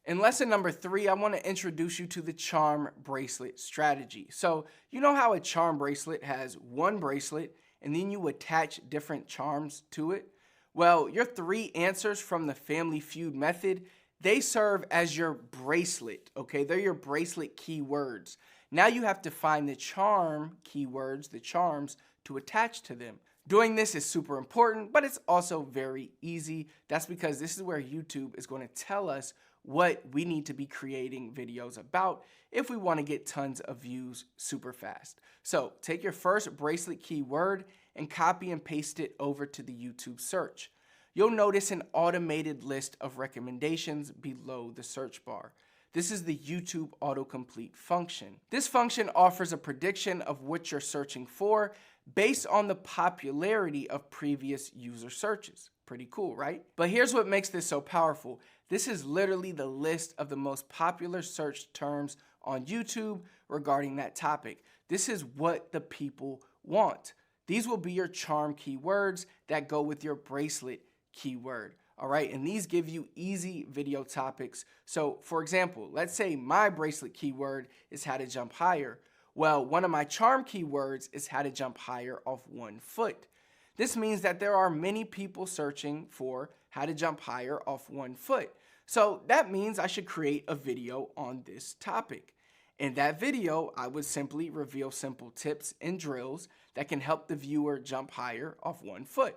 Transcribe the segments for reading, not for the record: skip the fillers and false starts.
In lesson number 3, I want to introduce you to the Charm Bracelet Strategy. So, you know how a charm bracelet has one bracelet and then you attach different charms to it? Well, your 3 answers from the Family Feud method, they serve as your bracelet, okay? They're your bracelet keywords. Now you have to find the charm keywords, the charms, to attach to them. Doing this is super important, but it's also very easy. That's because this is where YouTube is going to tell us what we need to be creating videos about if we want to get tons of views super fast. So take your first bracelet keyword and copy and paste it over to the YouTube search. You'll notice an automated list of recommendations below the search bar. This is the YouTube autocomplete function. This function offers a prediction of what you're searching for based on the popularity of previous user searches. Pretty cool, right? But here's what makes this so powerful. This is literally the list of the most popular search terms on YouTube regarding that topic. This is what the people want. These will be your charm keywords that go with your bracelet keyword. All right, and these give you easy video topics. So for example, let's say my bracelet keyword is how to jump higher. Well, one of my charm keywords is how to jump higher off 1 foot. This means that there are many people searching for how to jump higher off 1 foot. So that means I should create a video on this topic. In that video, I would simply reveal simple tips and drills that can help the viewer jump higher off 1 foot.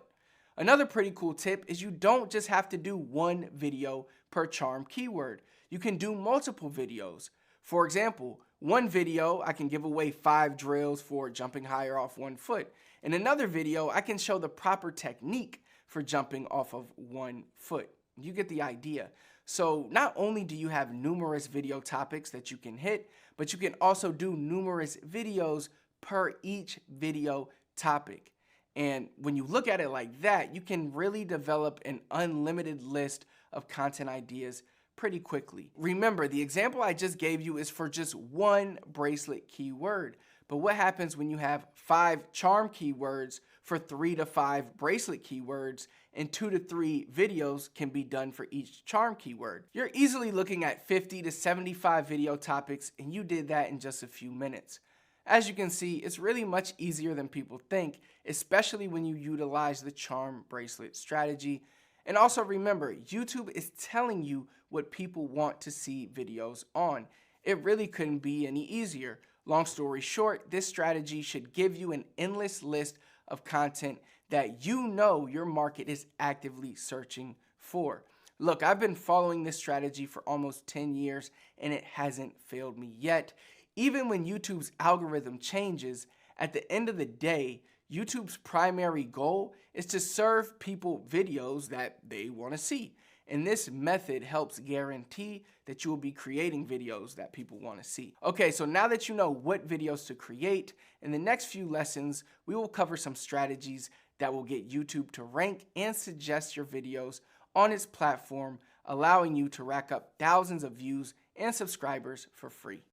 Another pretty cool tip is you don't just have to do one video per charm keyword. You can do multiple videos. For example, one video, I can give away 5 drills for jumping higher off 1 foot. In another video, I can show the proper technique for jumping off of 1 foot. You get the idea. So not only do you have numerous video topics that you can hit, but you can also do numerous videos per each video topic. And when you look at it like that, you can really develop an unlimited list of content ideas pretty quickly. Remember, the example I just gave you is for just one bracelet keyword. But what happens when you have 5 charm keywords for 3 to 5 bracelet keywords, and 2 to 3 videos can be done for each charm keyword? You're easily looking at 50 to 75 video topics, and you did that in just a few minutes. As you can see, it's really much easier than people think, especially when you utilize the Charm Bracelet Strategy. And also remember, YouTube is telling you what people want to see videos on. It really couldn't be any easier. Long story short, this strategy should give you an endless list of content that you know your market is actively searching for. Look, I've been following this strategy for almost 10 years and it hasn't failed me yet. Even when YouTube's algorithm changes, at the end of the day, YouTube's primary goal is to serve people videos that they want to see. And this method helps guarantee that you will be creating videos that people want to see. Okay, so now that you know what videos to create, in the next few lessons, we will cover some strategies that will get YouTube to rank and suggest your videos on its platform, allowing you to rack up thousands of views and subscribers for free.